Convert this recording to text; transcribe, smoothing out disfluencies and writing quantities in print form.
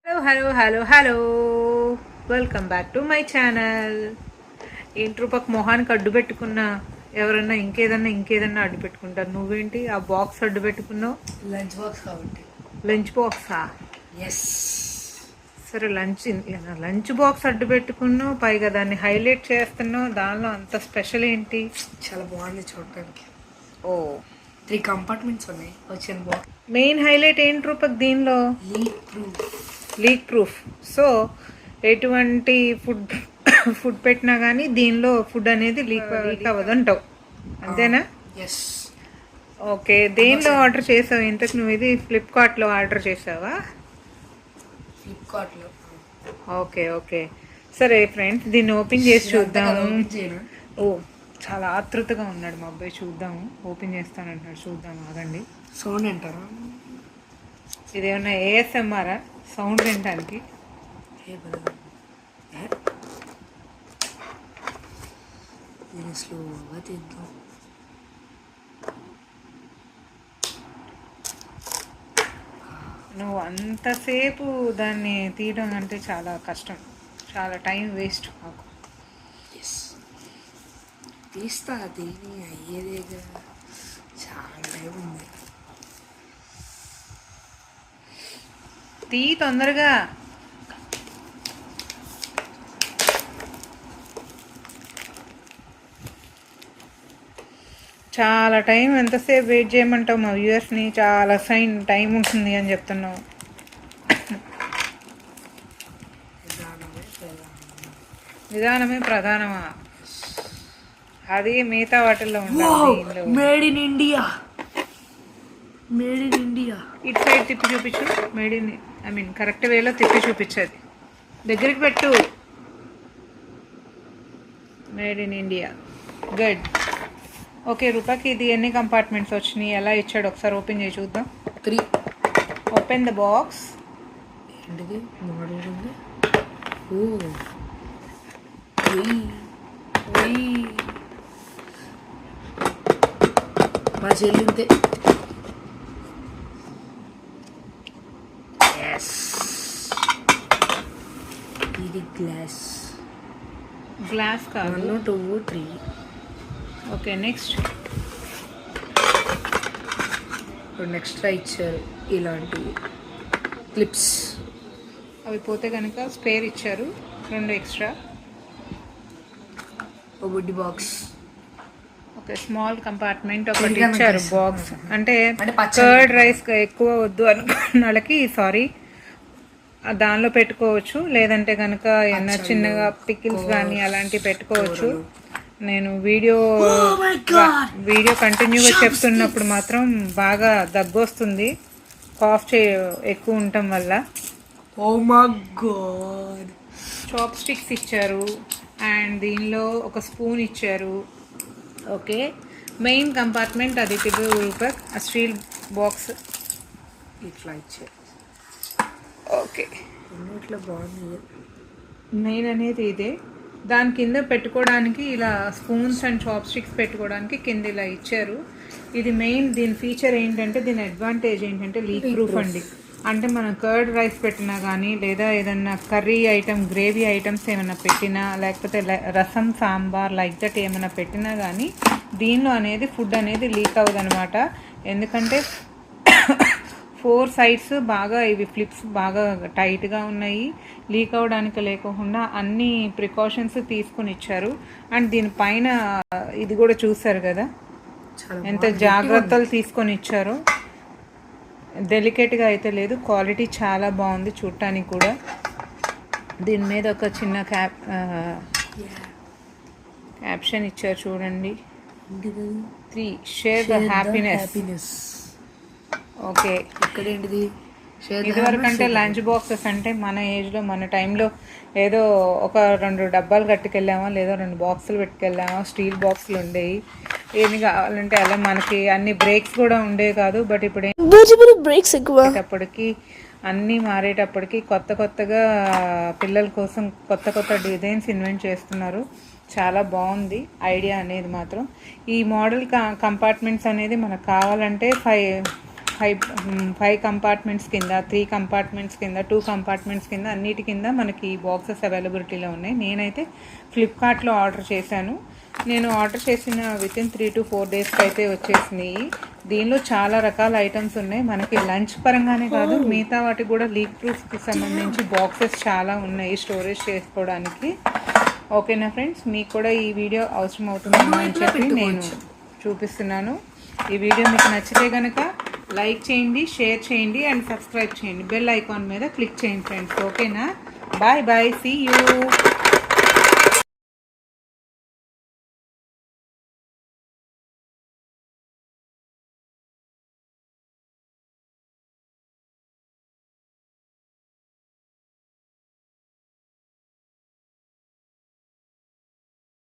Hello welcome back to my channel. ఏంటి రూపక్ మొహానికి అడ్డు పెట్టుకున్నా? ఎవరన్నా ఇంకేదన్నా అడ్డు పెట్టుకుంటారు, నువ్వేంటి ఆ బాక్స్ అడ్డు పెట్టుకున్నావు? లంచ్ బాక్స్ కాబట్టి. లంచ్ బాక్సా? ఎస్. సరే, లంచ్ బాక్స్ అడ్డు పెట్టుకున్నావు, పైగా దాన్ని హైలైట్ చేస్తున్నావు. దానిలో అంత స్పెషల్ ఏంటి? చాలా బాగుంది చూడటానికి. ఓ, 3 కంపార్ట్మెంట్స్ ఉన్నాయి వచ్చిన బాక్స్. మెయిన్ హైలైట్ ఏంటి రూపక్ దీనిలో? Leak proof. సో ఎటువంటి ఫుడ్ పెట్టినా కానీ దీనిలో ఫుడ్ అనేది లీక్ అవ్వదు అంటావు, అంతేనా? ఎస్. ఓకే, దేనిలో ఆర్డర్ చేసావు ఇంతకు నువ్వు? ఇది ఫ్లిప్కార్ట్లో ఆర్డర్ చేసావా? ఫ్లిప్కార్ట్లో. ఓకే. సరే ఫ్రెండ్స్, దీన్ని ఓపెన్ చేసి చూద్దాము. ఓ, చాలా ఆతృతగా ఉన్నాడు మా అబ్బాయి, చూద్దాము. ఓపెన్ చేస్తానంటున్నాడు, చూద్దాం, ఆగండి. సౌండ్ అంటారా? ఇదేమన్నా ఏఎస్ఎంఆరా సౌండ్ వినడానికి? స్లోగా తిందాం. నువ్వు అంతసేపు దాన్ని తీయడం అంటే చాలా కష్టం, చాలా టైం వేస్ట్ మాకు. తీస్తా, దీన్ని అయ్యేదేగా, చాలా టైం ఉంది. తీ తొందరగా. చాలా టైం, ఎంతసేపు వెయిట్ చేయమంటావు మా వ్యూవర్స్ని? చాలా టైం ఉంటుంది అని చెప్తున్నావు. నిదానమే ప్రధానమా? అది మిగతా వాటిల్లో ఉండాలి. Made in India. ఇటు సైడ్ తిప్పి చూపించు. కరెక్ట్ వేలో తిప్పి చూపించదు. దగ్గరికి పెట్టు. Made in India. Good. Okay రూపాకి, ఇది ఎన్ని కంపార్ట్మెంట్స్ వచ్చినాయి, ఎలా ఇచ్చాడు ఒకసారి ఓపెన్ చేసి చూద్దాం. 3. Open the box. ఏంటిది మోడల్ ఉంది? ఓ, మా చెల్లింతే. ఇది గ్లాస్ కాదు. 1 2 3. Okay, next. రెండు ఎక్స్ట్రా ఇచ్చారు ఇలాంటివి క్లిప్స్. అవి పోతే కనుక స్పేర్ ఇచ్చారు 2 ఎక్స్ట్రా. ఒక బుడ్డి బాక్స్. ఓకే, స్మాల్ కంపార్ట్మెంట్ ఒకటి ఇచ్చారు బాక్స్. అంటే కర్డ్ రైస్ ఎక్కువ వద్దు అనుకున్న వాళ్ళకి దానిలో పెట్టుకోవచ్చు, లేదంటే కనుక ఏమన్నా చిన్నగా పికిల్స్ కానీ అలాంటివి పెట్టుకోవచ్చు. నేను వీడియో కంటిన్యూగా చెప్తున్నప్పుడు మాత్రం బాగా దగ్గు వస్తుంది, కాఫ్ ఎక్కువ ఉండటం వల్ల. Oh my God. Chop sticks ఇచ్చారు అండ్ దీనిలో ఒక స్పూన్ ఇచ్చారు. ఓకే, మెయిన్ కంపార్ట్మెంట్ అది రూపక్, ఆ స్టీల్ బాక్స్ ఇట్లా ఇచ్చారు. ఓకే, ఇట్లా బాగుంది. మెయిన్ అనేది ఇదే. దాని కింద పెట్టుకోవడానికి ఇలా స్పూన్స్ అండ్ చాప్ స్టిక్స్ పెట్టుకోవడానికి కింద ఇలా ఇచ్చారు. ఇది మెయిన్ దీని ఫీచర్ ఏంటంటే, దీని అడ్వాంటేజ్ ఏంటంటే లీక్ ప్రూఫ్ అండి. అంటే మనం కర్డ్ రైస్ పెట్టినా కానీ, లేదా ఏదన్నా కర్రీ ఐటమ్, గ్రేవీ ఐటమ్స్ ఏమైనా పెట్టినా, లేకపోతే రసం, సాంబార్ లైక్ దట్ ఏమైనా పెట్టినా కానీ దీనిలో అనేది ఫుడ్ అనేది లీక్ అవ్వదు అనమాట. ఎందుకంటే 4 సైడ్స్ బాగా, ఇవి ఫ్లిప్స్ బాగా టైట్గా ఉన్నాయి, లీక్ అవ్వడానికి లేకుండా అన్ని ప్రికాషన్స్ తీసుకుని ఇచ్చారు. అండ్ దీనిపైన ఇది కూడా చూసారు కదా ఎంత జాగ్రత్తలు తీసుకొని ఇచ్చారో. డెలికేట్గా అయితే లేదు, క్వాలిటీ చాలా బాగుంది చూడటానికి కూడా. దీని మీద ఒక చిన్న క్యాప్షన్ ఇచ్చారు చూడండి, 3 షేర్ ద హ్యాపీనెస్. ఓకే, ఇక్కడ ఏంటిది? ఇదివరకు అంటే లంచ్ బాక్సెస్ అంటే మన ఏజ్లో, మన టైంలో ఏదో ఒక 2 డబ్బాలు కట్టుకెళ్ళామా, లేదా 2 బాక్సులు పెట్టుకెళ్ళామా, స్టీల్ బాక్సులు ఉండేవి. ఏమి కావాలంటే అలా మనకి అన్ని బ్రేక్స్ కూడా ఉండేవి కాదు. బట్ ఇప్పుడు బ్రేక్స్ ఎక్కువప్పటికి అన్నీ మారేటప్పటికి కొత్తగా పిల్లల కోసం కొత్త డిజైన్స్ ఇన్వెంట్ చేస్తున్నారు. చాలా బాగుంది ఐడియా అనేది మాత్రం. ఈ మోడల్ కంపార్ట్మెంట్స్ అనేది మనకు కావాలంటే ఫైవ్ కంపార్ట్మెంట్స్ కింద, 3 కంపార్ట్మెంట్స్ కింద, 2 కంపార్ట్మెంట్స్ కింద, అన్నిటి కింద మనకి బాక్సెస్ అవైలబిలిటీలో ఉన్నాయి. నేనైతే ఫ్లిప్కార్ట్లో ఆర్డర్ చేశాను. నేను ఆర్డర్ చేసిన వితిన్ 3 to 4 డేస్కి అయితే వచ్చేసినాయి. దీనిలో చాలా రకాల ఐటమ్స్ ఉన్నాయి. మనకి లంచ్ పరంగానే కాదు, మిగతా వాటికి కూడా లీక్ ప్రూఫ్కి సంబంధించి బాక్సెస్ చాలా ఉన్నాయి స్టోరేజ్ చేసుకోవడానికి. ఓకేనా ఫ్రెండ్స్, మీకు కూడా ఈ వీడియో అవసరం అవుతుందని చెప్పి నేను చూపిస్తున్నాను. ఈ వీడియో మీకు నచ్చితే కనుక లైక్ చేయండి, షేర్ చేయండి అండ్ సబ్స్క్రైబ్ చేయండి. బెల్ ఐకాన్ మీద క్లిక్ చేయండి ఫ్రెండ్స్. ఓకేనా, బాయ్ బాయ్, సీ యూ.